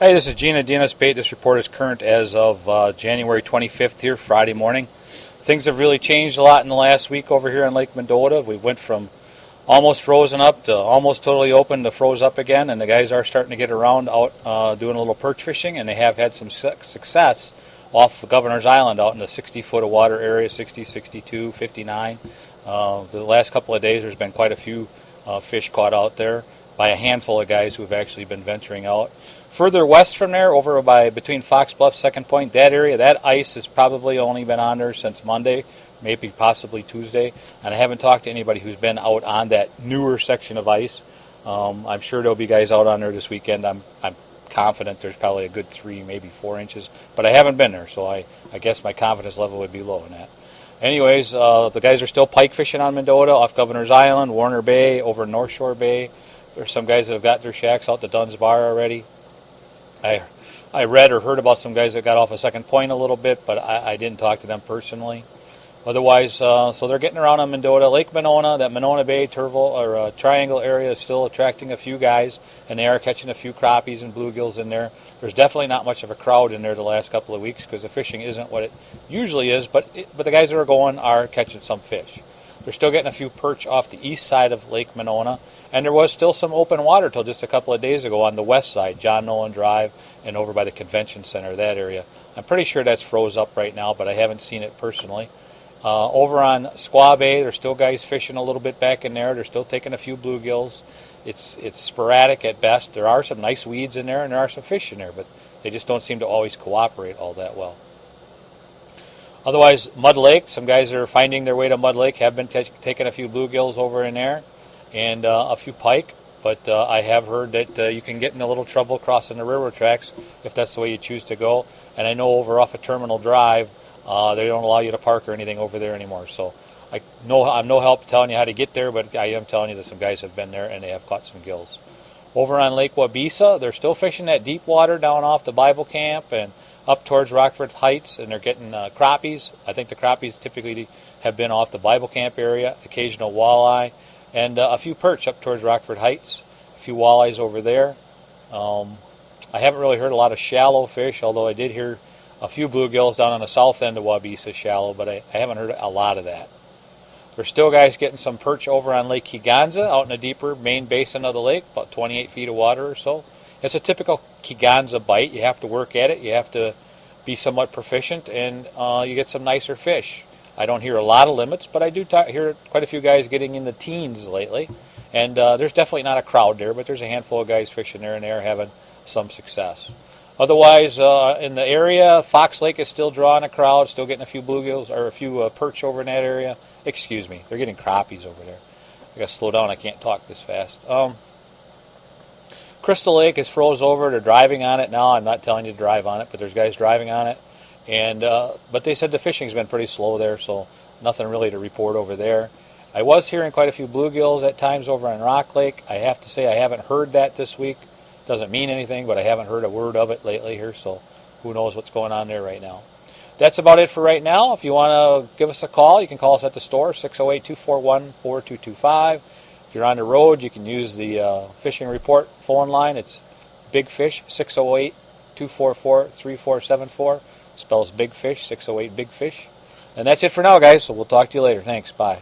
Hey, this is Gina, DNS Bait. This report is current as of January 25th here, Friday morning. Things have really changed a lot in the last week over here on Lake Mendota. We went from almost frozen up to almost totally open to froze up again, and the guys are starting to get around out doing a little perch fishing, and they have had some success off Governor's Island out in the 60 foot of water area, 60, 62, 59. The last couple of days there's been quite a few fish caught out there by a handful of guys who have actually been venturing out. Further west from there, over by between Fox Bluff, Second Point, that area, that ice has probably only been on there since Monday, maybe possibly Tuesday, and I haven't talked to anybody who's been out on that newer section of ice. I'm sure there'll be guys out on there this weekend. I'm confident there's probably a good 3, maybe 4 inches, but I haven't been there, so I guess my confidence level would be low in that. Anyways, the guys are still pike fishing on Mendota, off Governor's Island, Warner Bay, over North Shore Bay. There's some guys that have got their shacks out to Dunn's Bar already. I read or heard about some guys that got off a Second Point a little bit, but I didn't talk to them personally. Otherwise, so they're getting around on Mendota. Lake Monona, that Monona Bay Triangle area is still attracting a few guys, and they are catching a few crappies and bluegills in there. There's definitely not much of a crowd in there the last couple of weeks because the fishing isn't what it usually is, but the guys that are going are catching some fish. They're still getting a few perch off the east side of Lake Monona, and there was still some open water till just a couple of days ago on the west side, John Nolan Drive, and over by the convention center, that area. I'm pretty sure that's froze up right now, but I haven't seen it personally. Over on Squaw Bay, there's still guys fishing a little bit back in there. They're still taking a few bluegills. It's sporadic at best. There are some nice weeds in there, and there are some fish in there, but they just don't seem to always cooperate all that well. Otherwise, Mud Lake, some guys that are finding their way to Mud Lake have been taking a few bluegills over in there and a few pike, but I have heard that you can get in a little trouble crossing the railroad tracks if that's the way you choose to go. And I know over off of Terminal Drive, they don't allow you to park or anything over there anymore. So I'm no help telling you how to get there, but I am telling you that some guys have been there and they have caught some gills. Over on Lake Wabisa, they're still fishing that deep water down off the Bible camp and up towards Rockford Heights, and they're getting crappies. I think the crappies typically have been off the Bible camp area, occasional walleye, and a few perch up towards Rockford Heights, a few walleyes over there. I haven't really heard a lot of shallow fish, although I did hear a few bluegills down on the south end of Wabisa shallow, but I haven't heard a lot of that. There's still guys getting some perch over on Lake Kegonsa, out in the deeper main basin of the lake, about 28 feet of water or so. It's a typical Kegonsa bite. You have to work at it. You have to be somewhat proficient, and you get some nicer fish. I don't hear a lot of limits, but I do hear quite a few guys getting in the teens lately. And there's definitely not a crowd there, but there's a handful of guys fishing there, and they're having some success. Otherwise, in the area, Fox Lake is still drawing a crowd, still getting a few bluegills or a few perch over in that area. Excuse me, they're getting crappies over there. I got to slow down. I can't talk this fast. Crystal Lake is froze over. They're driving on it now. I'm not telling you to drive on it, but there's guys driving on it. And but they said the fishing's been pretty slow there, so nothing really to report over there. I was hearing quite a few bluegills at times over on Rock Lake. I have to say I haven't heard that this week. Doesn't mean anything, but I haven't heard a word of it lately here, so who knows what's going on there right now. That's about it for right now. If you want to give us a call, you can call us at the store, 608-241-4225. If you're on the road, you can use the fishing report phone line. It's Big Fish, 608-244-3474. Spells Big Fish, 608 Big Fish. And that's it for now, guys, so we'll talk to you later. Thanks. Bye.